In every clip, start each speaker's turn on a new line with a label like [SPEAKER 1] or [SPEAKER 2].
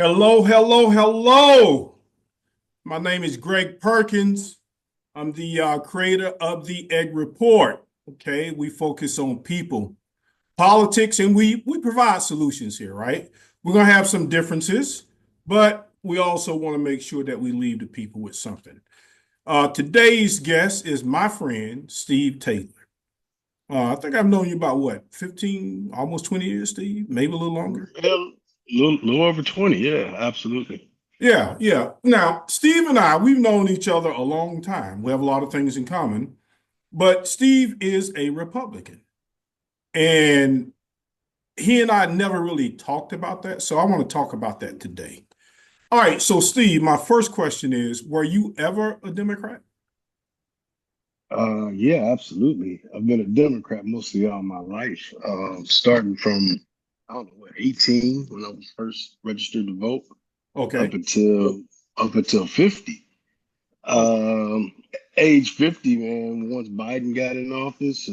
[SPEAKER 1] Hello, hello, hello. My name is Greg Perkins. I'm the creator of the Egg Report. Okay, we focus on people, politics, and we provide solutions here, right? We're gonna have some differences, but we also want to make sure that we leave the people with something. Today's guest is my friend Steve Taylor. I think I've known you about what, 15, almost 20 years, Steve, maybe a little longer.
[SPEAKER 2] Yeah, little over 20. Yeah, absolutely.
[SPEAKER 1] Yeah, yeah. Now, Steve and I, we've known each other a long time. We have a lot of things in common, but Steve is a Republican. And he and I never really talked about that. So I want to talk about that today. All right. So, Steve, my first question is, were you ever a Democrat?
[SPEAKER 2] Yeah, absolutely. I've been a Democrat mostly all my life. Starting from I don't know what 18 when I was first registered to vote up
[SPEAKER 1] Okay.
[SPEAKER 2] until up until 50.
[SPEAKER 1] Okay.
[SPEAKER 2] Um, Age 50, man. Once Biden got in office,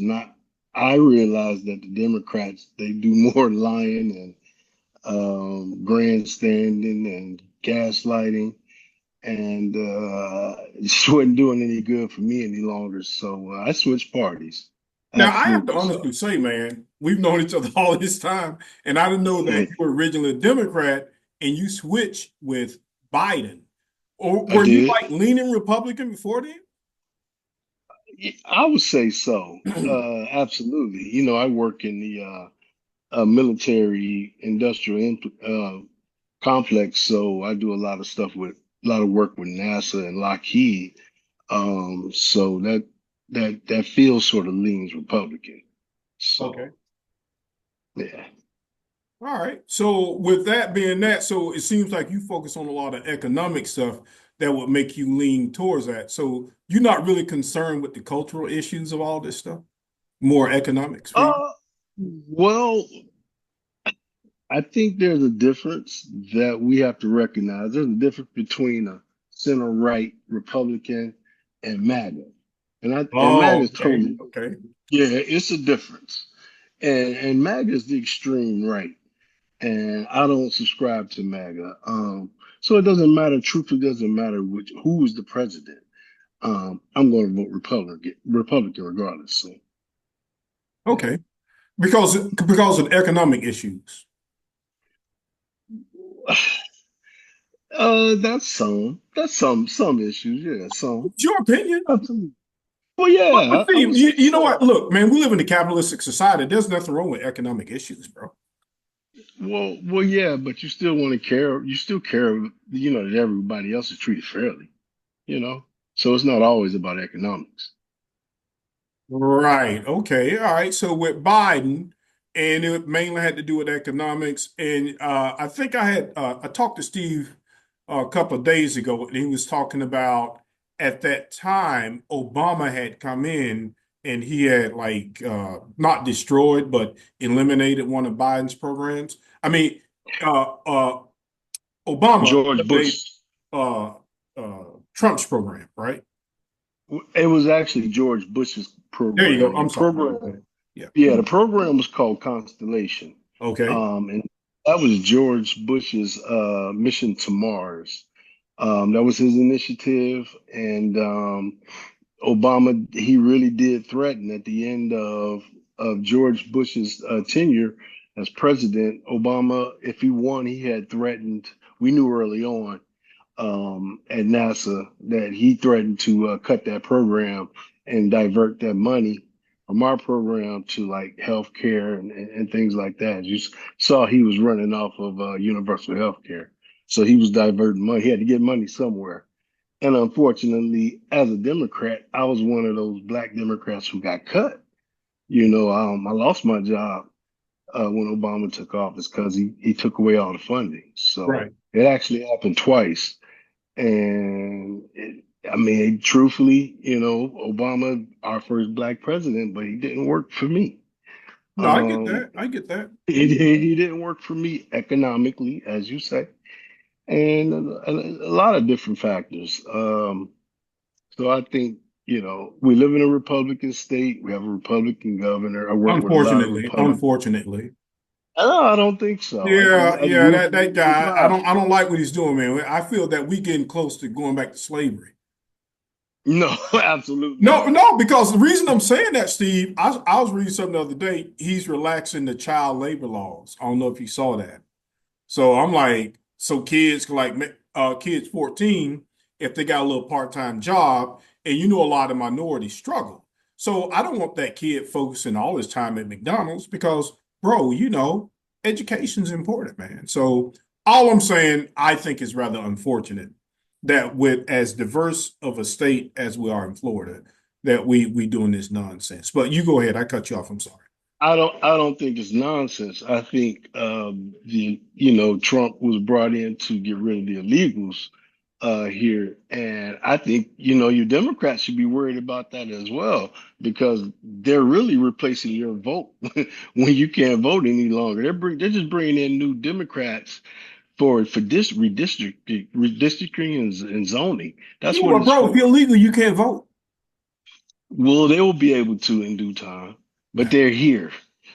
[SPEAKER 2] I realized that the Democrats they do more lying and grandstanding and gaslighting and it just wasn't doing any good for me any longer. So I switched parties.
[SPEAKER 1] Now, I have to
[SPEAKER 2] Absolutely. So
[SPEAKER 1] honestly say, man, we've known each other all this time, and I didn't know that you were originally a Democrat and you switched with Biden. Or
[SPEAKER 2] I
[SPEAKER 1] were you
[SPEAKER 2] did.
[SPEAKER 1] like leaning Republican before then?
[SPEAKER 2] I would say so. Absolutely. You know, I work in the military industrial complex, so I do a lot of stuff with a lot of work with NASA and Lockheed. So that field sort of leans Republican.
[SPEAKER 1] Okay.
[SPEAKER 2] So yeah.
[SPEAKER 1] All right. So with that being that, so it seems like you focus on a lot of economic stuff that would make you lean towards that. So you're not really concerned with the cultural issues of all this stuff, more economics for you.
[SPEAKER 2] Uh, well, I think there's a difference that we have to recognize. There's a difference between a center right Republican and MAGA. And MAGA
[SPEAKER 1] Oh,
[SPEAKER 2] is
[SPEAKER 1] okay.
[SPEAKER 2] totally
[SPEAKER 1] Okay.
[SPEAKER 2] yeah, it's a difference. And MAGA is the extreme right. And I don't subscribe to MAGA. So it doesn't matter, truthfully doesn't matter who is the president. I'm going to vote Republican regardless. So yeah.
[SPEAKER 1] Okay. Because of economic issues.
[SPEAKER 2] That's some issues, yeah, some.
[SPEAKER 1] It's your opinion.
[SPEAKER 2] Absolutely. Well,
[SPEAKER 1] But
[SPEAKER 2] yeah, I
[SPEAKER 1] Steve,
[SPEAKER 2] would say
[SPEAKER 1] you know
[SPEAKER 2] so.
[SPEAKER 1] what? Look, man, we live in a capitalistic society. There's nothing wrong with economic issues, bro.
[SPEAKER 2] Well, yeah, but you still want to care. You still care, that everybody else is treated fairly, you know. So it's not always about economics.
[SPEAKER 1] Right. Okay. All right. So with Biden, and it mainly had to do with economics. And I think I talked to Steve a couple of days ago, and he was talking about at that time Obama had come in and he had like not destroyed but eliminated one of Biden's programs. I mean, uh, Obama
[SPEAKER 2] George
[SPEAKER 1] eliminated
[SPEAKER 2] Bush.
[SPEAKER 1] uh, uh, Trump's program, right?
[SPEAKER 2] It was actually George Bush's
[SPEAKER 1] There you go.
[SPEAKER 2] program. The
[SPEAKER 1] I'm sorry. My
[SPEAKER 2] program,
[SPEAKER 1] bad. Yeah.
[SPEAKER 2] yeah, the program was called Constellation,
[SPEAKER 1] Okay.
[SPEAKER 2] and that was George Bush's mission to Mars. That was his initiative, and Obama, he really did threaten at the end of George Bush's tenure as president. Obama, if he won, he had threatened. We knew early on at NASA that he threatened to cut that program and divert that money from our program to like healthcare and things like that. You saw he was running off of universal healthcare, so he was diverting money. He had to get money somewhere. And unfortunately, as a Democrat, I was one of those black Democrats who got cut. I lost my job when Obama took office because he took away all the funding. So
[SPEAKER 1] Right.
[SPEAKER 2] it actually happened twice. I mean, truthfully, Obama, our first black president, but he didn't work for me.
[SPEAKER 1] No, I get
[SPEAKER 2] Um,
[SPEAKER 1] that. I get that.
[SPEAKER 2] he didn't work for me economically, as you say, and a lot of different factors. So I think, we live in a Republican state. We have a Republican governor. I work with a lot of
[SPEAKER 1] Unfortunately,
[SPEAKER 2] Republicans.
[SPEAKER 1] unfortunately.
[SPEAKER 2] No, I don't think so.
[SPEAKER 1] Yeah, yeah,
[SPEAKER 2] We'll
[SPEAKER 1] that
[SPEAKER 2] be
[SPEAKER 1] guy. I
[SPEAKER 2] surprised.
[SPEAKER 1] don't like what he's doing, man. I feel that we getting close to going back to slavery.
[SPEAKER 2] No, absolutely
[SPEAKER 1] No,
[SPEAKER 2] not.
[SPEAKER 1] no, because the reason I'm saying that, Steve, I was reading something the other day. He's relaxing the child labor laws. I don't know if you saw that. So I'm like, so kids can like kids 14, if they got a little part-time job, and you know a lot of minorities struggle. So I don't want that kid focusing all his time at McDonald's because, bro, education's important, man. So all I'm saying, I think is rather unfortunate that with as diverse of a state as we are in Florida, that we doing this nonsense. But you go ahead. I cut you off. I'm sorry.
[SPEAKER 2] I don't think it's nonsense. I think Trump was brought in to get rid of the illegals here, and I think your Democrats should be worried about that as well because they're really replacing your vote when you can't vote any longer. They're just bringing in new Democrats for this redistricting and zoning. That's
[SPEAKER 1] Yeah,
[SPEAKER 2] what
[SPEAKER 1] well,
[SPEAKER 2] it's
[SPEAKER 1] bro, if you're
[SPEAKER 2] for.
[SPEAKER 1] illegal, you can't vote.
[SPEAKER 2] Well, they will be able to in due time, but they're here.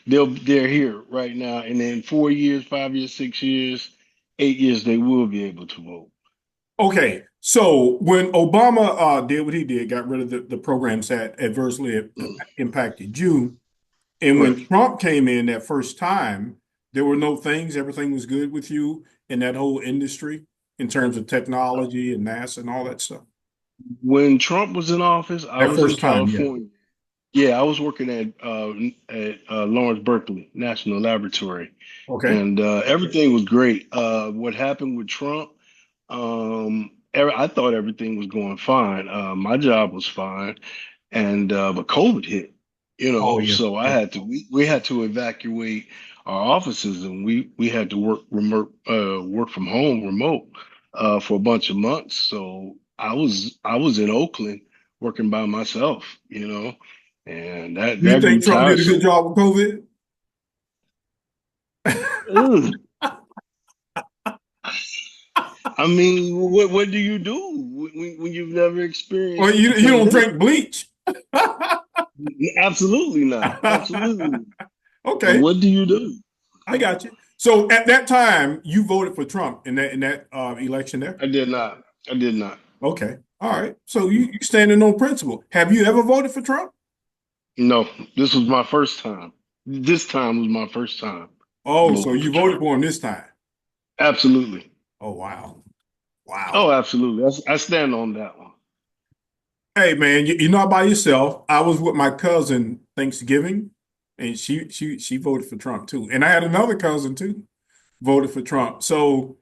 [SPEAKER 2] They're here right now, and in 4 years, 5 years, 6 years, 8 years, they will be able to vote.
[SPEAKER 1] Okay, so when Obama did what he did, got rid of the programs that adversely impacted you, and
[SPEAKER 2] Right.
[SPEAKER 1] when Trump came in that first time, there were no things, everything was good with you in that whole industry in terms of technology and NASA and all that stuff.
[SPEAKER 2] When Trump was in office, I
[SPEAKER 1] That
[SPEAKER 2] was in
[SPEAKER 1] first time, yeah.
[SPEAKER 2] California. Yeah, I was working at Lawrence Berkeley National Laboratory,
[SPEAKER 1] Okay.
[SPEAKER 2] and everything was great. What happened with Trump? I thought everything was going fine. My job was fine, and but COVID hit,
[SPEAKER 1] Oh, yeah.
[SPEAKER 2] so
[SPEAKER 1] Yeah.
[SPEAKER 2] we had to evacuate our offices, and we had to work from home remote for a bunch of months. So I was in Oakland working by myself, and
[SPEAKER 1] Do you
[SPEAKER 2] that grew
[SPEAKER 1] think Trump did a good
[SPEAKER 2] tiresome.
[SPEAKER 1] job with COVID?
[SPEAKER 2] Ugh. I mean, what do you do when you've never
[SPEAKER 1] Well,
[SPEAKER 2] experienced a
[SPEAKER 1] you don't
[SPEAKER 2] pandemic?
[SPEAKER 1] drink bleach.
[SPEAKER 2] Absolutely not. Absolutely.
[SPEAKER 1] Okay,
[SPEAKER 2] What do you do?
[SPEAKER 1] I got you. So at that time, you voted for Trump in that election there.
[SPEAKER 2] I did not. I did not.
[SPEAKER 1] Okay, all right. So you standing on principle. Have you ever voted for Trump?
[SPEAKER 2] No, this was my first time. This time was my first time
[SPEAKER 1] Oh, so
[SPEAKER 2] voting for
[SPEAKER 1] you voted
[SPEAKER 2] Trump.
[SPEAKER 1] for him this time.
[SPEAKER 2] Absolutely.
[SPEAKER 1] Oh, wow. Wow.
[SPEAKER 2] Oh, absolutely. I stand on that one.
[SPEAKER 1] Hey man, you're not by yourself. I was with my cousin Thanksgiving, and she voted for Trump too. And I had another cousin too, voted for Trump. So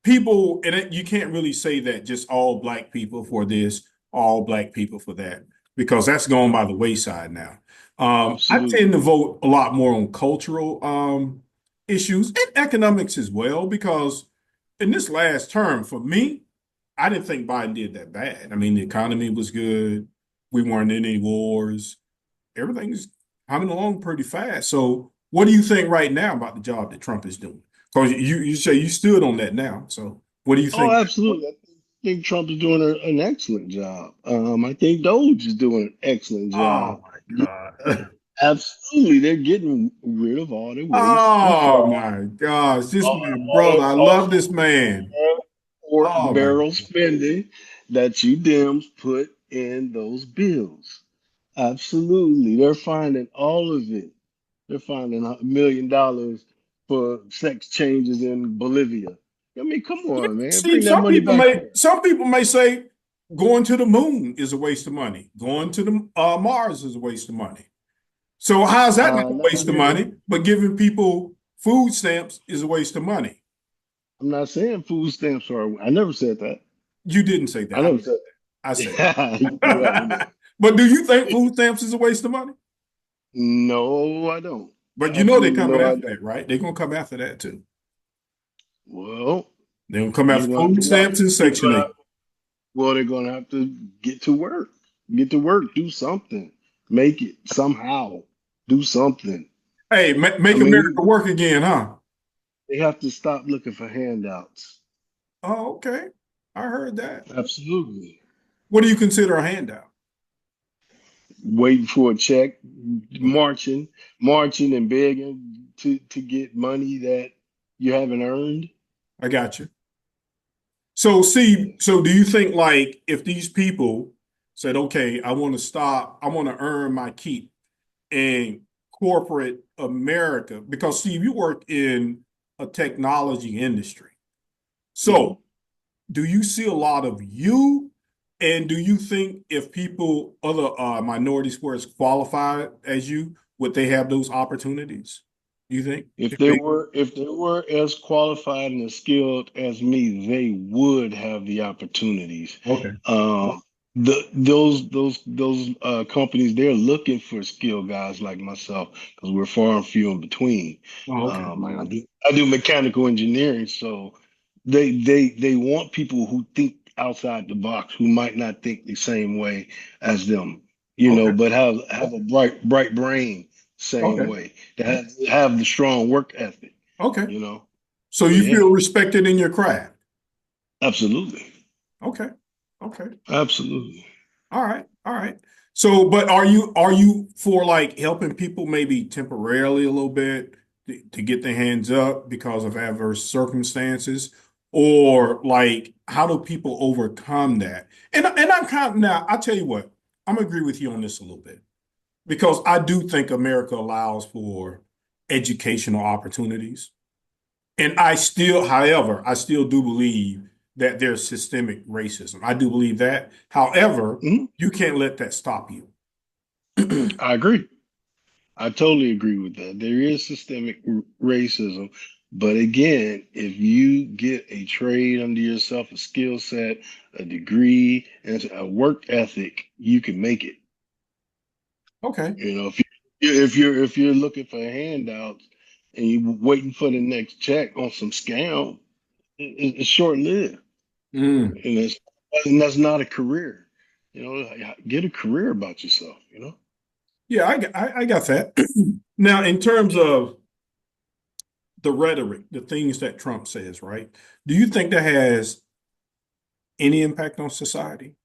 [SPEAKER 1] people, and you can't really say that just all black people for this, all black people for that, because that's gone by the wayside now. I tend
[SPEAKER 2] Absolutely.
[SPEAKER 1] to vote a lot more on cultural issues and economics as well, because in this last term, for me, I didn't think Biden did that bad. I mean, the economy was good. We weren't in any wars. Everything's coming along pretty fast. So, what do you think right now about the job that Trump is doing? Because you say you stood on that now. So, what do you
[SPEAKER 2] Oh,
[SPEAKER 1] think?
[SPEAKER 2] absolutely. I think Trump is doing an excellent job. I think Doge is doing an excellent job.
[SPEAKER 1] Oh my God.
[SPEAKER 2] Absolutely. They're getting rid of all the waste and
[SPEAKER 1] Oh
[SPEAKER 2] fraud,
[SPEAKER 1] my gosh. This
[SPEAKER 2] all,
[SPEAKER 1] man,
[SPEAKER 2] all,
[SPEAKER 1] brother, I
[SPEAKER 2] all,
[SPEAKER 1] love this man.
[SPEAKER 2] all pork
[SPEAKER 1] Oh my
[SPEAKER 2] barrel spending that you Dems put in those bills. Absolutely. They're finding all of it. They're finding $1 million for sex changes in Bolivia. I mean, come on, man.
[SPEAKER 1] Steve,
[SPEAKER 2] Bring that money back here.
[SPEAKER 1] some people may say going to the moon is a waste of money. Going to the Mars is a waste of money. So how's that not a
[SPEAKER 2] Not
[SPEAKER 1] waste of
[SPEAKER 2] here.
[SPEAKER 1] money? But giving people food stamps is a waste of money.
[SPEAKER 2] I'm not saying food stamps are. I never said that.
[SPEAKER 1] You didn't say
[SPEAKER 2] I
[SPEAKER 1] that.
[SPEAKER 2] never said
[SPEAKER 1] I said
[SPEAKER 2] that. You haven't.
[SPEAKER 1] that. But do you think food stamps is a waste of money?
[SPEAKER 2] No, I don't.
[SPEAKER 1] But you know they're
[SPEAKER 2] Absolutely
[SPEAKER 1] coming
[SPEAKER 2] no, I
[SPEAKER 1] after
[SPEAKER 2] don't.
[SPEAKER 1] that, right? They're gonna come after that too.
[SPEAKER 2] Well,
[SPEAKER 1] They're gonna come
[SPEAKER 2] you're
[SPEAKER 1] after
[SPEAKER 2] gonna
[SPEAKER 1] food
[SPEAKER 2] you're gonna
[SPEAKER 1] stamps and
[SPEAKER 2] you're
[SPEAKER 1] Section
[SPEAKER 2] gonna
[SPEAKER 1] 8.
[SPEAKER 2] well, they're gonna have to get to work. Get to work. Do something. Make it somehow. Do something.
[SPEAKER 1] Hey,
[SPEAKER 2] I
[SPEAKER 1] make
[SPEAKER 2] mean,
[SPEAKER 1] America work again, huh?
[SPEAKER 2] they have to stop looking for handouts.
[SPEAKER 1] Oh, okay. I heard that.
[SPEAKER 2] Absolutely.
[SPEAKER 1] What do you consider a handout?
[SPEAKER 2] waiting for a check, marching, marching and begging to get money that you haven't earned.
[SPEAKER 1] I got you. So see, so do you think like if these people said, okay, I want to stop, I want to earn my keep in corporate America, because Steve, you work in a technology industry.
[SPEAKER 2] Mhm.
[SPEAKER 1] So do you see a lot of you? And do you think if people, other minorities were as qualified as you, would they have those opportunities? Do you think?
[SPEAKER 2] If
[SPEAKER 1] If
[SPEAKER 2] they
[SPEAKER 1] they,
[SPEAKER 2] were if they were as qualified and as skilled as me, they would have the opportunities.
[SPEAKER 1] okay.
[SPEAKER 2] Um, those companies, they're looking for skilled guys like myself because we're far and few in between.
[SPEAKER 1] Oh, okay.
[SPEAKER 2] I do mechanical engineering, so they want people who think outside the box, who might not think the same way as them,
[SPEAKER 1] Okay.
[SPEAKER 2] but have a bright brain same
[SPEAKER 1] Okay.
[SPEAKER 2] way, that have the strong work ethic,
[SPEAKER 1] Okay.
[SPEAKER 2] you know.
[SPEAKER 1] So
[SPEAKER 2] So
[SPEAKER 1] you
[SPEAKER 2] yeah,
[SPEAKER 1] feel respected in your craft.
[SPEAKER 2] absolutely,
[SPEAKER 1] Okay. Okay.
[SPEAKER 2] absolutely.
[SPEAKER 1] All right. All right. So, but are you for like helping people maybe temporarily a little bit to get their hands up because of adverse circumstances? Or like how do people overcome that? And I'm kind of now, I tell you what, I'm agree with you on this a little bit because I do think America allows for educational opportunities. And however, I still do believe that there's systemic racism. I do believe that. However,
[SPEAKER 2] Mhm.
[SPEAKER 1] you can't let that stop you.
[SPEAKER 2] I agree. I totally agree with that. There is systemic racism, but again, if you get a trade under yourself, a skill set, a degree, and a work ethic, you can make it.
[SPEAKER 1] Okay.
[SPEAKER 2] If you're looking for handouts and you're waiting for the next check on some scam, it's short lived,
[SPEAKER 1] Mm.
[SPEAKER 2] and that's not a career. Get a career about yourself.
[SPEAKER 1] Yeah, I got that. Now, in terms of the rhetoric, the things that Trump says, right? Do you think that has any impact on society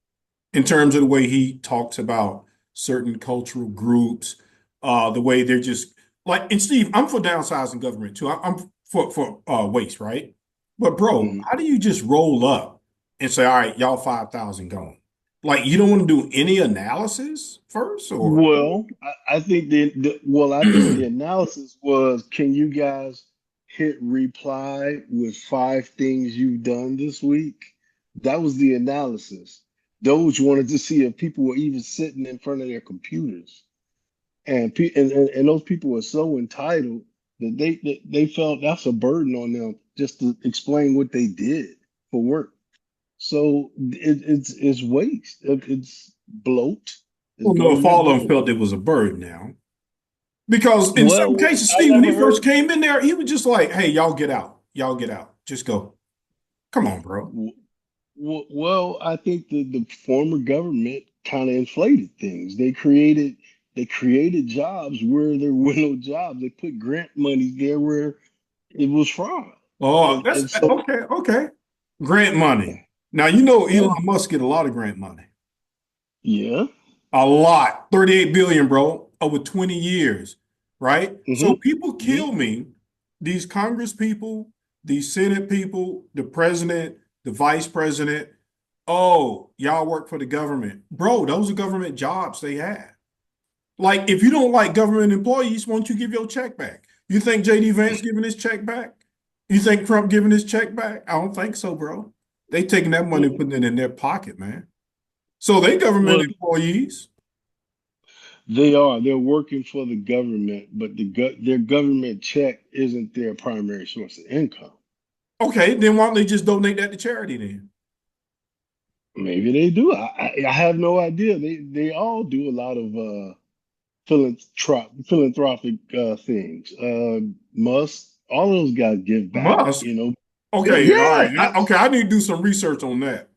[SPEAKER 1] in terms of the way he talks about certain cultural groups, the way they're just like, and Steve, I'm for downsizing government too. I'm for waste, right? But bro,
[SPEAKER 2] Mhm.
[SPEAKER 1] how do you just roll up and say, all right, y'all 5,000 gone? Like you don't want to do any analysis first, or
[SPEAKER 2] Well, I think I think the analysis was, can you guys hit reply with 5 things you've done this week? That was the analysis. Those wanted to see if people were even sitting in front of their computers, and those people were so entitled that they felt that's a burden on them just to explain what they did for work. So it's waste. It's bloat. It's
[SPEAKER 1] well, no, if
[SPEAKER 2] government
[SPEAKER 1] all of them
[SPEAKER 2] bloat.
[SPEAKER 1] felt it was a burden now. Because in some
[SPEAKER 2] Well,
[SPEAKER 1] cases,
[SPEAKER 2] I
[SPEAKER 1] Steve, when he
[SPEAKER 2] never
[SPEAKER 1] first
[SPEAKER 2] heard.
[SPEAKER 1] came in there, he was just like, hey, y'all get out. Y'all get out. Just go. Come on, bro.
[SPEAKER 2] Well, I think the former government kind of inflated things. They created jobs where there were no jobs. They put grant money there where it was fraud,
[SPEAKER 1] Oh,
[SPEAKER 2] and
[SPEAKER 1] that's
[SPEAKER 2] and so
[SPEAKER 1] okay. Okay. Grant money. Now, you know
[SPEAKER 2] yeah,
[SPEAKER 1] Elon Musk get a lot of grant money.
[SPEAKER 2] yeah,
[SPEAKER 1] A lot. 38 billion, bro, over 20 years, right? So
[SPEAKER 2] hmm
[SPEAKER 1] people
[SPEAKER 2] hmm
[SPEAKER 1] kill me, these Congress people, these Senate people, the president, the vice president. Oh, y'all work for the government. Bro, those are government jobs they had. Like, if you don't like government employees, won't you give your check back? You think JD Vance giving his check back? You think Trump giving his check back? I don't think so, bro. They taking that money and
[SPEAKER 2] well,
[SPEAKER 1] putting it in their pocket, man. So they government
[SPEAKER 2] well,
[SPEAKER 1] employees.
[SPEAKER 2] they're working for the government, but their government check isn't their primary source of income.
[SPEAKER 1] Okay, then why don't they just donate that to charity then?
[SPEAKER 2] Maybe they do. I have no idea. They all do a lot of philanthropic things. Musk, all those guys give back.
[SPEAKER 1] Musk.
[SPEAKER 2] Yeah,
[SPEAKER 1] Okay, all
[SPEAKER 2] yeah,
[SPEAKER 1] right. Okay, I need to do some research on that.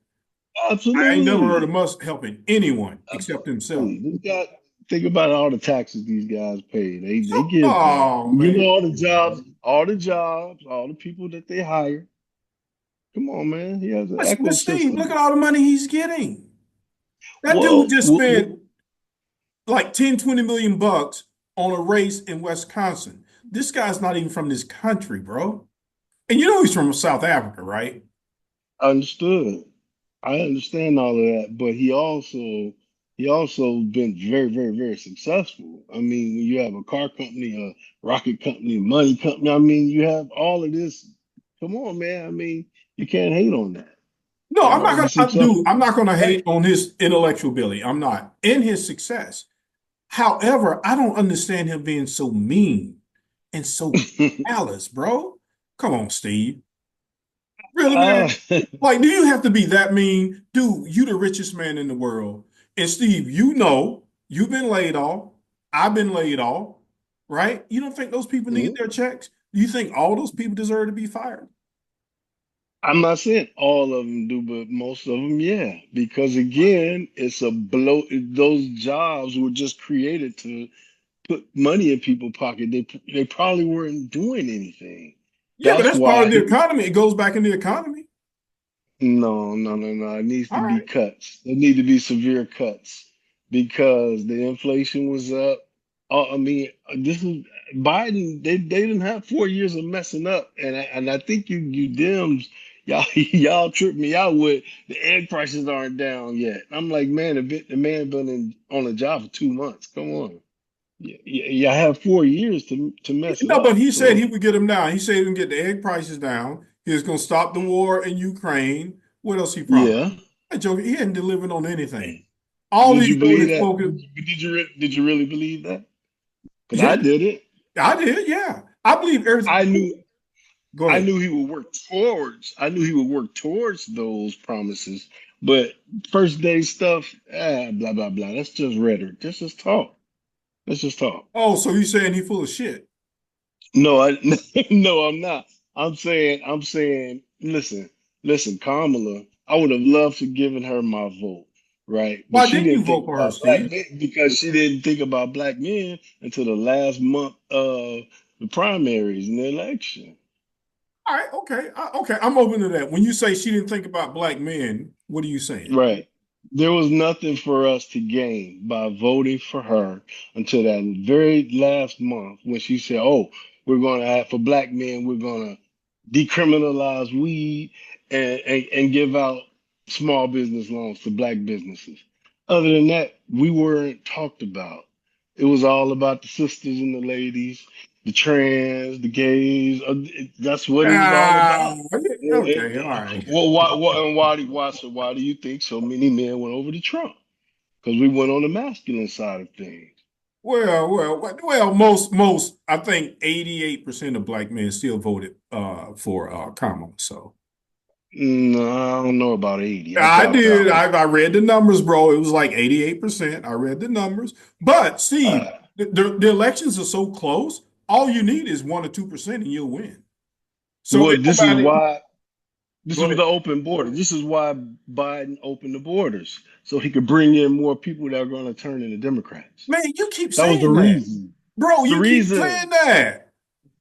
[SPEAKER 1] I ain't never heard of
[SPEAKER 2] absolutely,
[SPEAKER 1] Musk helping anyone except himself.
[SPEAKER 2] absolutely. Think about all the taxes these guys pay. They give back.
[SPEAKER 1] Oh man.
[SPEAKER 2] All the people that they hire. Come on, man. He has an
[SPEAKER 1] But Steve, look
[SPEAKER 2] ecosystem.
[SPEAKER 1] at all the money he's getting. That dude
[SPEAKER 2] Well,
[SPEAKER 1] just
[SPEAKER 2] well,
[SPEAKER 1] spent like 10, 20 million bucks on a race in Wisconsin. This guy's not even from this country, bro. And you know he's from South Africa, right?
[SPEAKER 2] Understood. I understand all of that, but he also been very, very, very successful. I mean, when you have a car company, a rocket company, money company, I mean, you have all of this. Come on, man. I mean, you can't hate on that.
[SPEAKER 1] No, I'm not
[SPEAKER 2] He's
[SPEAKER 1] gonna do.
[SPEAKER 2] successful.
[SPEAKER 1] I'm not gonna
[SPEAKER 2] Right.
[SPEAKER 1] hate on his intellectual ability. I'm not in his success. However, I don't understand him being so mean and so callous, bro. Come on, Steve. Really,
[SPEAKER 2] uh,
[SPEAKER 1] man? Like, do you have to be that mean? Dude, you the richest man in the world. And Steve, you know, you've been laid off. I've been laid off, right? You don't think those people need their checks? You think all those people deserve to be fired?
[SPEAKER 2] I'm not saying all of them do, but most of them, yeah. Because again, it's a blow. Those jobs were just created to put money in people's pocket. They probably weren't doing anything.
[SPEAKER 1] Yeah, but
[SPEAKER 2] That's
[SPEAKER 1] that's part
[SPEAKER 2] why
[SPEAKER 1] of the economy. It goes back in the economy.
[SPEAKER 2] no, no, no, no. It needs to
[SPEAKER 1] All
[SPEAKER 2] be
[SPEAKER 1] right.
[SPEAKER 2] cuts. There need to be severe cuts because the inflation was up. I mean, this is Biden. They didn't have 4 years of messing up, and I think you Dems, y'all y'all tripped me out with the egg prices aren't down yet. I'm like, man, the man been on a job for 2 months. Come on, y'all have 4 years to mess it
[SPEAKER 1] No, but
[SPEAKER 2] up.
[SPEAKER 1] he said
[SPEAKER 2] So
[SPEAKER 1] he would get them down. He said he would get the egg prices down. He was going to stop the war in Ukraine. What else he promised?
[SPEAKER 2] yeah.
[SPEAKER 1] That joke, he hadn't delivered on anything. All
[SPEAKER 2] Did
[SPEAKER 1] he's
[SPEAKER 2] you
[SPEAKER 1] doing
[SPEAKER 2] believe
[SPEAKER 1] is
[SPEAKER 2] that?
[SPEAKER 1] focus.
[SPEAKER 2] Did you really believe that? Because
[SPEAKER 1] Yeah,
[SPEAKER 2] I did it.
[SPEAKER 1] I did. Yeah, I believe everything.
[SPEAKER 2] I knew
[SPEAKER 1] Go
[SPEAKER 2] I
[SPEAKER 1] ahead.
[SPEAKER 2] knew he would work towards. I knew he would work towards those promises. But first day stuff, blah blah blah. That's just rhetoric. That's just talk. Let's just talk.
[SPEAKER 1] Oh, so you saying he full of shit?
[SPEAKER 2] No, I no, I'm not. I'm saying, listen, Kamala, I would have loved to given her my vote, right? But
[SPEAKER 1] Why
[SPEAKER 2] she
[SPEAKER 1] didn't you
[SPEAKER 2] didn't
[SPEAKER 1] vote
[SPEAKER 2] think
[SPEAKER 1] for her,
[SPEAKER 2] about black
[SPEAKER 1] Steve?
[SPEAKER 2] men because she didn't think about black men until the last month of the primaries and the election.
[SPEAKER 1] All right, okay, okay. I'm open to that. When you say she didn't think about black men, what are you saying?
[SPEAKER 2] Right. There was nothing for us to gain by voting for her until that very last month when she said, "Oh, we're going to have for black men, we're going to decriminalize weed and give out small business loans to black businesses." Other than that, we weren't talked about. It was all about the sisters and the ladies, the trans, the gays. That's what it was all
[SPEAKER 1] Ah,
[SPEAKER 2] about.
[SPEAKER 1] okay, all right.
[SPEAKER 2] Well, why do you think so many men went over to Trump? Because we went on the masculine side of things.
[SPEAKER 1] Most, I think 88% of black men still voted for Kamala. So
[SPEAKER 2] No, I don't know about 80. I
[SPEAKER 1] I
[SPEAKER 2] doubt that
[SPEAKER 1] did.
[SPEAKER 2] one.
[SPEAKER 1] I read the numbers, bro. It was like 88%. I read the numbers. But Steve,
[SPEAKER 2] Uh,
[SPEAKER 1] the elections are so close. All you need is 1 or 2% and you'll win. So
[SPEAKER 2] well,
[SPEAKER 1] it
[SPEAKER 2] this is
[SPEAKER 1] nobody.
[SPEAKER 2] why this
[SPEAKER 1] Go
[SPEAKER 2] was
[SPEAKER 1] ahead.
[SPEAKER 2] the open border. This is why Biden opened the borders so he could bring in more people that are going to turn into Democrats.
[SPEAKER 1] Man, you keep
[SPEAKER 2] That was the
[SPEAKER 1] saying that.
[SPEAKER 2] reason.
[SPEAKER 1] Bro,
[SPEAKER 2] The
[SPEAKER 1] you keep saying
[SPEAKER 2] reason.
[SPEAKER 1] that.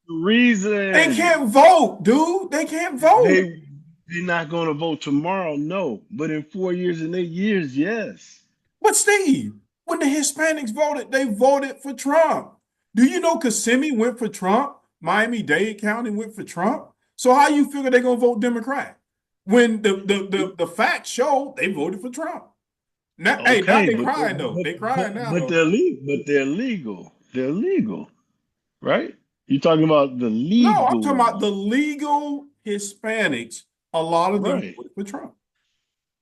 [SPEAKER 2] The
[SPEAKER 1] They
[SPEAKER 2] reason.
[SPEAKER 1] can't vote, dude. They can't vote.
[SPEAKER 2] They they're not going to vote tomorrow, no. But in 4 years and 8 years, yes.
[SPEAKER 1] But Steve, when the Hispanics voted, they voted for Trump. Do you know Kissimmee went for Trump? Miami-Dade County went for Trump. So how you figure they're gonna vote Democrat? When the facts show they voted for Trump. Now, hey, now
[SPEAKER 2] Okay,
[SPEAKER 1] they crying though. They crying now
[SPEAKER 2] but
[SPEAKER 1] though.
[SPEAKER 2] they're legal. But they're legal. They're legal, right? You're talking about the
[SPEAKER 1] No, I'm talking
[SPEAKER 2] legal,
[SPEAKER 1] about the legal Hispanics. A lot of them
[SPEAKER 2] right?
[SPEAKER 1] voted for Trump.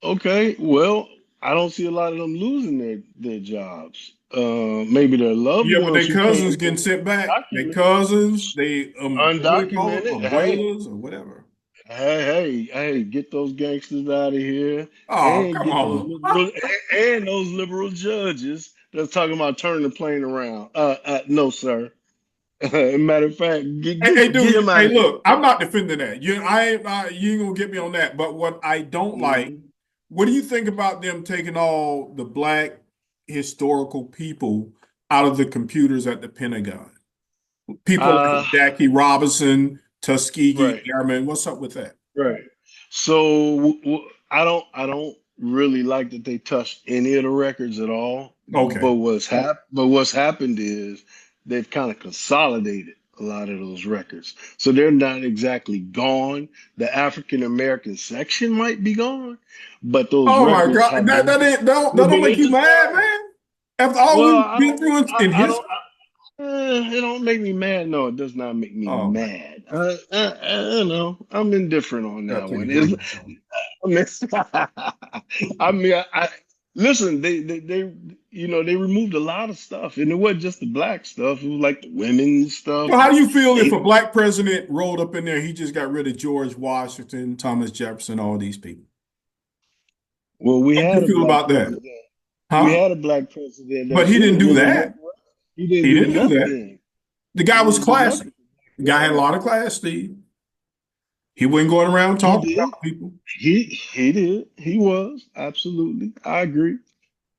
[SPEAKER 2] Okay, well, I don't see a lot of them losing their jobs. Maybe their loved
[SPEAKER 1] Yeah, but
[SPEAKER 2] ones
[SPEAKER 1] their
[SPEAKER 2] who
[SPEAKER 1] cousins
[SPEAKER 2] came
[SPEAKER 1] getting
[SPEAKER 2] over
[SPEAKER 1] sent back. Their
[SPEAKER 2] undocumented,
[SPEAKER 1] cousins, they what do they call them?
[SPEAKER 2] undocumented. Hey,
[SPEAKER 1] Abuelas or whatever.
[SPEAKER 2] hey, get those gangsters out of here,
[SPEAKER 1] Oh,
[SPEAKER 2] and
[SPEAKER 1] come
[SPEAKER 2] get those
[SPEAKER 1] on.
[SPEAKER 2] liberal and those liberal judges that's talking about turning the plane around. No, sir. Matter of fact,
[SPEAKER 1] Hey,
[SPEAKER 2] get
[SPEAKER 1] dude.
[SPEAKER 2] him out
[SPEAKER 1] Hey,
[SPEAKER 2] of here.
[SPEAKER 1] look. I'm not defending that. You ain't gonna get me on that. But what I don't like,
[SPEAKER 2] Mhm.
[SPEAKER 1] what do you think about them taking all the black historical people out of the computers at the Pentagon? People
[SPEAKER 2] Uh,
[SPEAKER 1] like Jackie Robinson, Tuskegee
[SPEAKER 2] right,
[SPEAKER 1] Airmen. What's up with that?
[SPEAKER 2] right. So I don't. really like that they touched any of the records at all.
[SPEAKER 1] Okay.
[SPEAKER 2] But what's happened is they've kind of consolidated a lot of those records. So they're not exactly gone. The African American section might be gone, but those
[SPEAKER 1] Oh my
[SPEAKER 2] records
[SPEAKER 1] God.
[SPEAKER 2] have
[SPEAKER 1] That
[SPEAKER 2] been
[SPEAKER 1] that ain't that
[SPEAKER 2] but
[SPEAKER 1] don't make
[SPEAKER 2] they
[SPEAKER 1] you mad,
[SPEAKER 2] survived.
[SPEAKER 1] man? After all
[SPEAKER 2] Well,
[SPEAKER 1] we've been through in
[SPEAKER 2] I
[SPEAKER 1] history?
[SPEAKER 2] don't. It don't make me mad. No, it does not make me
[SPEAKER 1] Oh my,
[SPEAKER 2] mad. You know, I'm indifferent on
[SPEAKER 1] gotta
[SPEAKER 2] that
[SPEAKER 1] take a
[SPEAKER 2] one.
[SPEAKER 1] break.
[SPEAKER 2] I mean, I listen. They, you know, they removed a lot of stuff, and it wasn't just the black stuff. It was like the women's stuff.
[SPEAKER 1] So how do you feel if
[SPEAKER 2] They,
[SPEAKER 1] a black president rolled up in there, he just got rid of George Washington, Thomas Jefferson, all these people?
[SPEAKER 2] well,
[SPEAKER 1] How do you feel about that?
[SPEAKER 2] we
[SPEAKER 1] Huh?
[SPEAKER 2] had a black president
[SPEAKER 1] But
[SPEAKER 2] that
[SPEAKER 1] he
[SPEAKER 2] should
[SPEAKER 1] didn't
[SPEAKER 2] have
[SPEAKER 1] do
[SPEAKER 2] was
[SPEAKER 1] that.
[SPEAKER 2] elected. He didn't
[SPEAKER 1] He
[SPEAKER 2] do
[SPEAKER 1] didn't do that.
[SPEAKER 2] nothing.
[SPEAKER 1] The
[SPEAKER 2] He
[SPEAKER 1] guy was
[SPEAKER 2] didn't do
[SPEAKER 1] classy.
[SPEAKER 2] nothing.
[SPEAKER 1] The guy had a lot of class, Steve. He wasn't going around
[SPEAKER 2] He
[SPEAKER 1] talking
[SPEAKER 2] did.
[SPEAKER 1] about people.
[SPEAKER 2] He did. He was absolutely. I agree.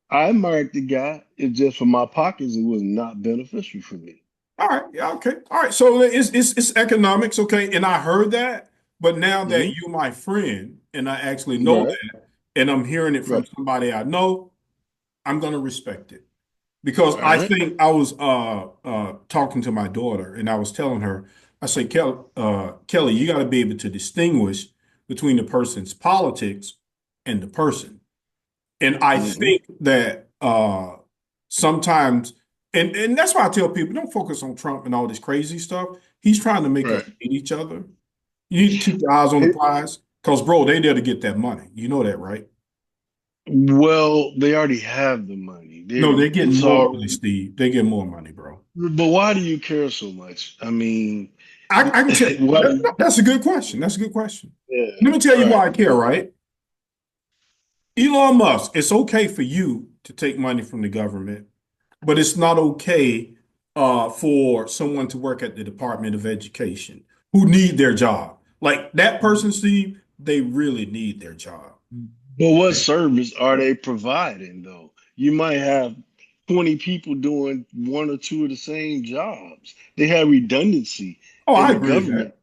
[SPEAKER 2] I marked the guy. It's just for my pockets. It was not beneficial for me.
[SPEAKER 1] All right, yeah, okay. All right. So it's economics, okay. And I heard that, but now that
[SPEAKER 2] Hmm.
[SPEAKER 1] you're my friend and I actually know
[SPEAKER 2] Right.
[SPEAKER 1] that and I'm hearing it from
[SPEAKER 2] Right.
[SPEAKER 1] somebody I know, I'm gonna respect it. Because
[SPEAKER 2] All
[SPEAKER 1] I
[SPEAKER 2] right.
[SPEAKER 1] think I was talking to my daughter and I was telling her, I say, Kelly, you got to be able to distinguish between the person's politics and the person. And I
[SPEAKER 2] Hmm.
[SPEAKER 1] think that sometimes, and that's why I tell people, don't focus on Trump and all this crazy stuff. He's trying to make us
[SPEAKER 2] Right.
[SPEAKER 1] hate each other. You need to keep your eyes on the
[SPEAKER 2] It,
[SPEAKER 1] prize, because bro, they there to get that money. You know that, right?
[SPEAKER 2] well, they already have the money.
[SPEAKER 1] No, they're getting
[SPEAKER 2] It's
[SPEAKER 1] more money,
[SPEAKER 2] already.
[SPEAKER 1] Steve. They get more money, bro.
[SPEAKER 2] But why do you care so much? I mean,
[SPEAKER 1] I can tell.
[SPEAKER 2] why do you?
[SPEAKER 1] That's a good question. That's a good question.
[SPEAKER 2] Yeah.
[SPEAKER 1] Let me tell you
[SPEAKER 2] Right.
[SPEAKER 1] why I care, right? Elon Musk, it's okay for you to take money from the government, but it's not okay for someone to work at the Department of Education who need their job. Like that person, Steve, they really need their job.
[SPEAKER 2] But what service are they providing, though? You might have 20 people doing one or two of the same jobs. They have redundancy
[SPEAKER 1] Oh,
[SPEAKER 2] in
[SPEAKER 1] I
[SPEAKER 2] the
[SPEAKER 1] agree with
[SPEAKER 2] government.
[SPEAKER 1] that.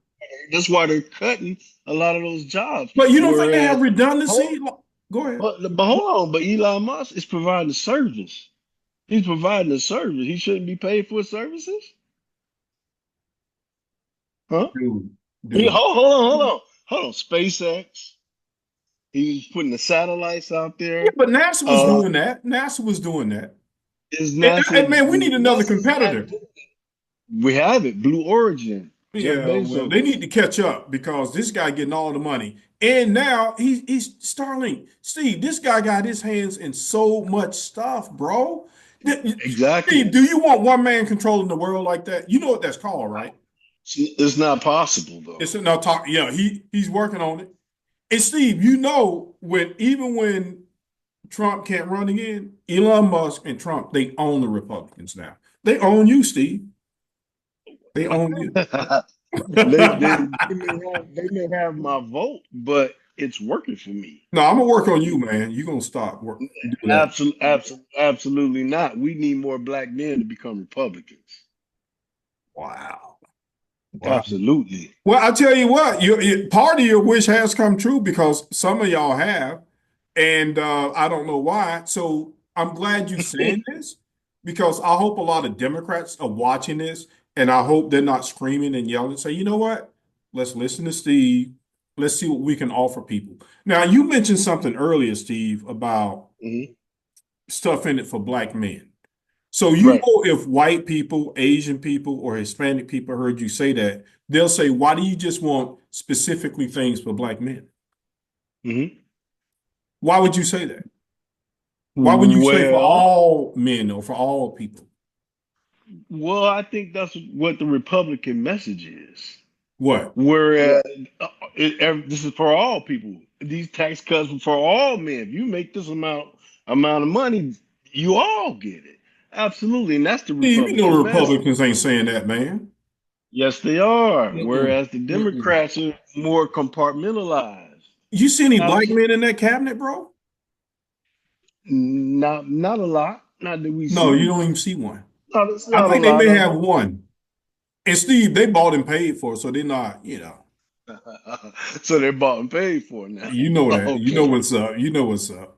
[SPEAKER 2] That's why they're cutting a lot of those jobs.
[SPEAKER 1] But you don't think they have
[SPEAKER 2] Whereas,
[SPEAKER 1] redundancy? Go ahead.
[SPEAKER 2] but hold on, but Elon Musk is providing a service. He's providing a service. He shouldn't be paid for his services, huh?
[SPEAKER 1] Dude,
[SPEAKER 2] He,
[SPEAKER 1] dude.
[SPEAKER 2] hold on. SpaceX. He's putting the satellites out
[SPEAKER 1] Yeah,
[SPEAKER 2] there.
[SPEAKER 1] but NASA was
[SPEAKER 2] Uh,
[SPEAKER 1] doing that. NASA was doing that.
[SPEAKER 2] is
[SPEAKER 1] And
[SPEAKER 2] NASA?
[SPEAKER 1] man, we need another
[SPEAKER 2] NASA's not
[SPEAKER 1] competitor.
[SPEAKER 2] doing it. We have it. Blue Origin. Jeff
[SPEAKER 1] Yeah, well, they
[SPEAKER 2] Bezos.
[SPEAKER 1] need to catch up because this guy getting all the money. And now he's Starlink. Steve, this guy got his hands in so much stuff, bro.
[SPEAKER 2] Exactly.
[SPEAKER 1] Steve, do you want one man controlling the world like that? You know what that's called, right?
[SPEAKER 2] It's not possible though.
[SPEAKER 1] It's no talk. Yeah, he's working on it. And Steve, you know when even when Trump can't run again, Elon Musk and Trump, they own the Republicans now. They own you, Steve. They own you.
[SPEAKER 2] They may have my vote, but it's working for me.
[SPEAKER 1] No, I'm gonna work on you, man. You're gonna stop work do that.
[SPEAKER 2] Absolutely not. We need more black men to become Republicans.
[SPEAKER 1] Wow. Wow.
[SPEAKER 2] Absolutely.
[SPEAKER 1] Well, I tell you what, part of your wish has come true because some of y'all have, and I don't know why. So I'm glad you're saying this because I hope a lot of Democrats are watching this, and I hope they're not screaming and yelling. Say, you know what? Let's listen to Steve. Let's see what we can offer people. Now, you mentioned something earlier, Steve, about
[SPEAKER 2] Mhm.
[SPEAKER 1] stuff in it for black men. So you
[SPEAKER 2] Right.
[SPEAKER 1] know if white people, Asian people, or Hispanic people heard you say that, they'll say, why do you just want specifically things for black men?
[SPEAKER 2] Hmm.
[SPEAKER 1] Why would you say that? Why would you say for
[SPEAKER 2] Well,
[SPEAKER 1] all men or for all people?
[SPEAKER 2] I think that's what the Republican message is.
[SPEAKER 1] What?
[SPEAKER 2] Whereas this is for all people. These tax cuts are for all men. If you make this amount of money, you all get it. Absolutely, and that's the
[SPEAKER 1] Steve, you know the
[SPEAKER 2] Republican message.
[SPEAKER 1] Republicans ain't saying that, man.
[SPEAKER 2] Yes, they are.
[SPEAKER 1] Mm-mm,
[SPEAKER 2] Whereas the
[SPEAKER 1] mm-mm.
[SPEAKER 2] Democrats are more compartmentalized.
[SPEAKER 1] You see any black
[SPEAKER 2] Absolutely,
[SPEAKER 1] men in that cabinet, bro?
[SPEAKER 2] not a lot. Not that we
[SPEAKER 1] No, you
[SPEAKER 2] see.
[SPEAKER 1] don't even see one.
[SPEAKER 2] No, it's
[SPEAKER 1] I
[SPEAKER 2] not a
[SPEAKER 1] think they
[SPEAKER 2] lot
[SPEAKER 1] may
[SPEAKER 2] of
[SPEAKER 1] have
[SPEAKER 2] them.
[SPEAKER 1] one. And Steve, they bought and paid for, so they're not,
[SPEAKER 2] So they're bought and paid for now.
[SPEAKER 1] You know that. You know
[SPEAKER 2] Okay.
[SPEAKER 1] what's up. You know what's up.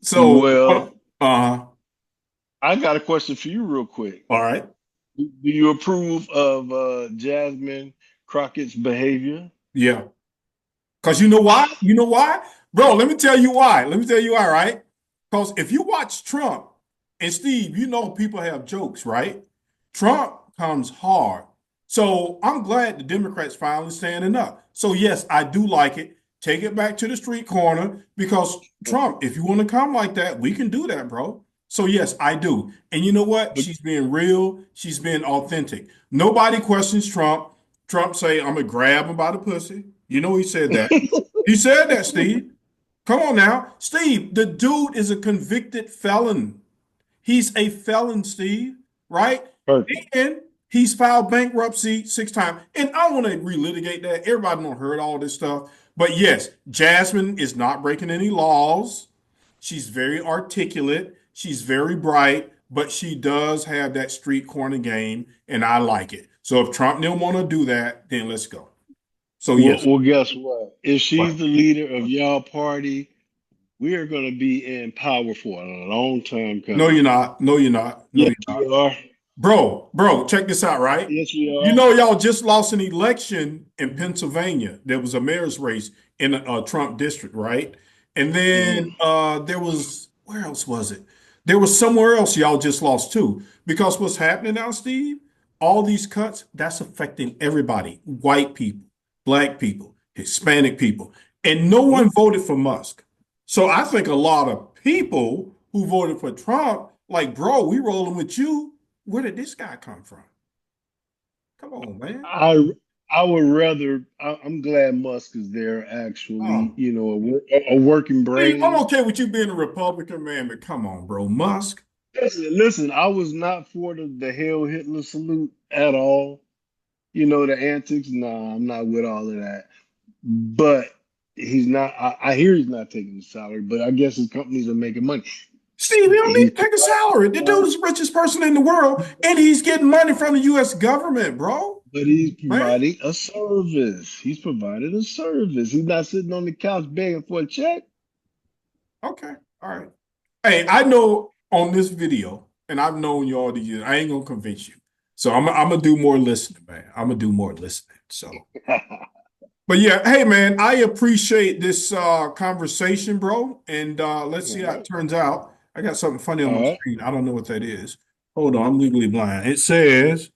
[SPEAKER 1] So,
[SPEAKER 2] Well,
[SPEAKER 1] uh,
[SPEAKER 2] I got a question for you real quick.
[SPEAKER 1] all right.
[SPEAKER 2] Do you approve of Jasmine Crockett's behavior?
[SPEAKER 1] Yeah. Because you know why? You know why? Bro, let me tell you why. Let me tell you why, right? Because if you watch Trump and Steve, you know people have jokes, right? Trump comes hard. So I'm glad the Democrats finally standing up. So yes, I do like it. Take it back to the street corner because Trump, if you want to come like that, we can do that, bro. So yes, I do. And you know what?
[SPEAKER 2] But
[SPEAKER 1] She's being real. She's being authentic. Nobody questions Trump. Trump say, I'm gonna grab him by the pussy. You know he said that. He said that, Steve. Come on now. Steve, the dude is a convicted felon. He's a felon, Steve, right?
[SPEAKER 2] Perkins.
[SPEAKER 1] And he's filed bankruptcy 6 times. And I don't want to relitigate that. Everybody don't heard all this stuff. But yes, Jasmine is not breaking any laws. She's very articulate. She's very bright, but she does have that street corner game, and I like it. So if Trump didn't want to do that, then let's go. So yes.
[SPEAKER 2] Well, guess what? If she's
[SPEAKER 1] What?
[SPEAKER 2] the leader of y'all party, we are going to be in power for a long time
[SPEAKER 1] No,
[SPEAKER 2] coming.
[SPEAKER 1] you're not. No, you're not. No,
[SPEAKER 2] Yes,
[SPEAKER 1] you're
[SPEAKER 2] we
[SPEAKER 1] not.
[SPEAKER 2] are.
[SPEAKER 1] Bro, check this out, right?
[SPEAKER 2] Yes, we
[SPEAKER 1] You
[SPEAKER 2] are.
[SPEAKER 1] know, y'all just lost an election in Pennsylvania. There was a mayor's race in a Trump district, right? And then
[SPEAKER 2] Mm.
[SPEAKER 1] there was, where else was it? There was somewhere else y'all just lost too. Because what's happening now, Steve? All these cuts, that's affecting everybody. White people, black people, Hispanic people. And no
[SPEAKER 2] Yeah.
[SPEAKER 1] one voted for Musk. So I think a lot of people who voted for Trump, like, bro, we rolling with you. Where did this guy come from? Come on, man.
[SPEAKER 2] I I would rather. I'm glad Musk is there. Actually,
[SPEAKER 1] Oh,
[SPEAKER 2] a working
[SPEAKER 1] Steve, I'm
[SPEAKER 2] brain.
[SPEAKER 1] okay with you being a Republican, man, but come on, bro. Musk.
[SPEAKER 2] Listen, I was not for the Hail Hitler salute at all. The antics. Nah, I'm not with all of that. But he's not. I hear he's not taking the salary, but I guess his companies are making money.
[SPEAKER 1] Steve, he don't need
[SPEAKER 2] He's
[SPEAKER 1] to take a salary. The dude is the richest person in the world, and he's getting money from the U.S. government, bro.
[SPEAKER 2] but he's
[SPEAKER 1] Man.
[SPEAKER 2] providing a service. He's providing a service. He's not sitting on the couch begging for a check.
[SPEAKER 1] Okay. All right. Hey, I know on this video, and I've known you all the years, I ain't gonna convince you. So I'm gonna do more listening, man. I'm gonna do more listening. So but yeah, hey man, I appreciate this conversation, bro. And let's see
[SPEAKER 2] All
[SPEAKER 1] how it
[SPEAKER 2] right.
[SPEAKER 1] turns out. I got something funny on
[SPEAKER 2] All
[SPEAKER 1] my
[SPEAKER 2] right.
[SPEAKER 1] screen. I don't know what that is. Hold on, I'm legally blind. It says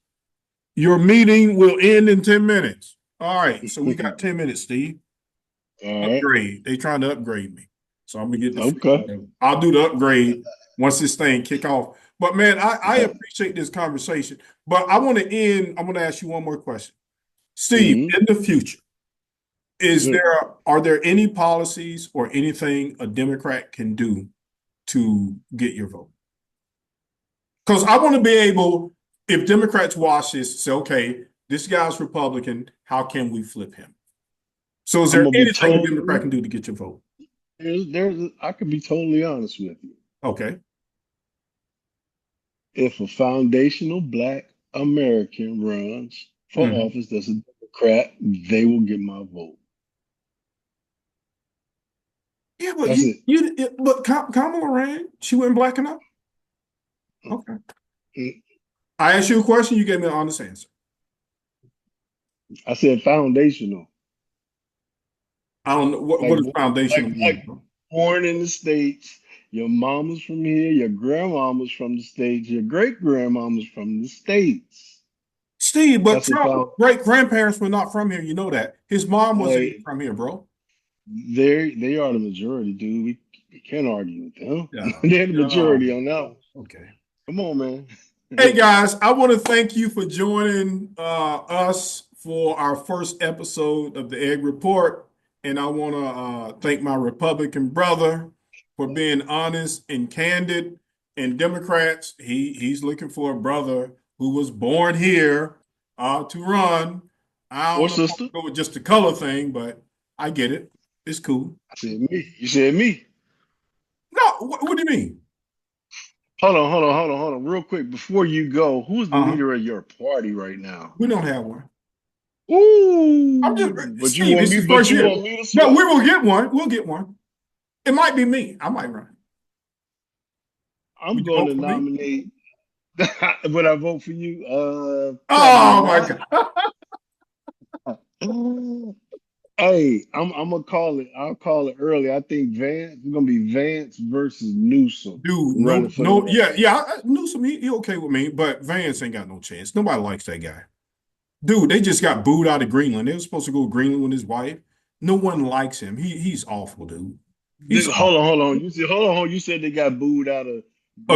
[SPEAKER 1] your meeting will end in 10 minutes. All right, so we got 10 minutes, Steve.
[SPEAKER 2] All right.
[SPEAKER 1] Upgrade. They trying to upgrade me. So I'm gonna get the free
[SPEAKER 2] Okay.
[SPEAKER 1] whatever. I'll do the upgrade once this thing kick off. But man, I appreciate this conversation. But I want to end, I'm gonna ask you one more question. Steve,
[SPEAKER 2] Mm-hmm.
[SPEAKER 1] in the future. Is
[SPEAKER 2] Mm.
[SPEAKER 1] there are there any policies or anything a Democrat can do to get your vote? Because I want to be able, if Democrats watch this, say, okay, this guy's Republican, how can we flip him? So is
[SPEAKER 2] I'm
[SPEAKER 1] there
[SPEAKER 2] gonna be
[SPEAKER 1] anything a Democrat
[SPEAKER 2] totally
[SPEAKER 1] can do to get your vote?
[SPEAKER 2] there's I can be totally honest with you.
[SPEAKER 1] Okay.
[SPEAKER 2] If a foundational black American runs for
[SPEAKER 1] Mhm.
[SPEAKER 2] office that's a Democrat, they will get my vote.
[SPEAKER 1] Yeah, but
[SPEAKER 2] That's it.
[SPEAKER 1] Kamala ran. She went black enough. Okay.
[SPEAKER 2] Mm.
[SPEAKER 1] I asked you a question, you gave me an honest answer.
[SPEAKER 2] I said foundational.
[SPEAKER 1] I don't know what
[SPEAKER 2] Like
[SPEAKER 1] does foundational
[SPEAKER 2] like
[SPEAKER 1] mean, bro?
[SPEAKER 2] born in the States, your mama's from here, your grandmama's from the States, your great grandmama's from the States.
[SPEAKER 1] Steve, but
[SPEAKER 2] That's a
[SPEAKER 1] Trump
[SPEAKER 2] found
[SPEAKER 1] great grandparents were not from here. You know that. His mom wasn't even
[SPEAKER 2] like
[SPEAKER 1] from here, bro.
[SPEAKER 2] they are the majority, dude. We can't argue with them.
[SPEAKER 1] Yeah.
[SPEAKER 2] They're the
[SPEAKER 1] Yeah.
[SPEAKER 2] majority on that one.
[SPEAKER 1] Okay.
[SPEAKER 2] Come on, man.
[SPEAKER 1] Hey guys, I want to thank you for joining us for our first episode of the Egg Report, and I want to thank my Republican brother for being honest and candid. And Democrats, he's looking for a brother who was born here to run. I
[SPEAKER 2] Or
[SPEAKER 1] don't know if I
[SPEAKER 2] sister.
[SPEAKER 1] want to go with just the color thing, but I get it. It's cool.
[SPEAKER 2] I said me. You said me.
[SPEAKER 1] No, what do you mean?
[SPEAKER 2] Hold on. Real quick, before you go, who's the
[SPEAKER 1] Uh-huh.
[SPEAKER 2] leader of your party right now?
[SPEAKER 1] We don't have one. I'm just
[SPEAKER 2] Ooh,
[SPEAKER 1] Steve. It's his first
[SPEAKER 2] but you
[SPEAKER 1] year.
[SPEAKER 2] want me to
[SPEAKER 1] No,
[SPEAKER 2] swap?
[SPEAKER 1] we will get one. We'll get one. It might be me. I might run.
[SPEAKER 2] I'm
[SPEAKER 1] Would you
[SPEAKER 2] going
[SPEAKER 1] vote
[SPEAKER 2] to
[SPEAKER 1] for me?
[SPEAKER 2] nominate. Would I vote for you? Probably
[SPEAKER 1] Oh my
[SPEAKER 2] not.
[SPEAKER 1] God,
[SPEAKER 2] Hey, I'm gonna call it. I'll call it early. I think Vance. It's gonna be Vance versus Newsom
[SPEAKER 1] dude.
[SPEAKER 2] running
[SPEAKER 1] No,
[SPEAKER 2] for the
[SPEAKER 1] no.
[SPEAKER 2] next.
[SPEAKER 1] Yeah. Newsom, he okay with me, but Vance ain't got no chance. Nobody likes that guy. Dude, they just got booed out of Greenland. They were supposed to go to Greenland with his wife. No one likes him. He's awful, dude. He's
[SPEAKER 2] Hold
[SPEAKER 1] awful.
[SPEAKER 2] on, hold on. You said, hold on. You said they got booed out of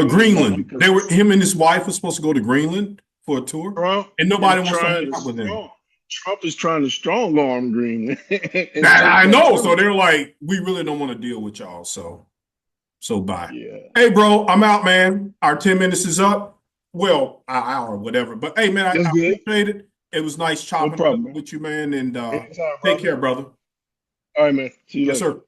[SPEAKER 2] Greenland
[SPEAKER 1] Greenland. They were
[SPEAKER 2] because
[SPEAKER 1] him and his wife were supposed to go to Greenland for a tour,
[SPEAKER 2] Trump
[SPEAKER 1] and
[SPEAKER 2] is
[SPEAKER 1] nobody wants to
[SPEAKER 2] trying
[SPEAKER 1] hang
[SPEAKER 2] to
[SPEAKER 1] out with them.
[SPEAKER 2] strong. Trump is trying to strong arm Greenland and
[SPEAKER 1] That
[SPEAKER 2] take
[SPEAKER 1] I
[SPEAKER 2] that
[SPEAKER 1] know. So they're
[SPEAKER 2] territory.
[SPEAKER 1] like, we really don't want to deal with y'all. So bye.
[SPEAKER 2] Yeah,
[SPEAKER 1] Hey, bro, I'm out, man. Our 10 minutes is up. Well, an hour, whatever. But hey, man,
[SPEAKER 2] that's
[SPEAKER 1] I
[SPEAKER 2] good.
[SPEAKER 1] appreciate it. It was nice
[SPEAKER 2] No
[SPEAKER 1] chopping it up
[SPEAKER 2] problem, man.
[SPEAKER 1] with you, man. And
[SPEAKER 2] Anytime,
[SPEAKER 1] take
[SPEAKER 2] brother.
[SPEAKER 1] care, brother.
[SPEAKER 2] All right, man. See you
[SPEAKER 1] Yes,
[SPEAKER 2] later.
[SPEAKER 1] sir.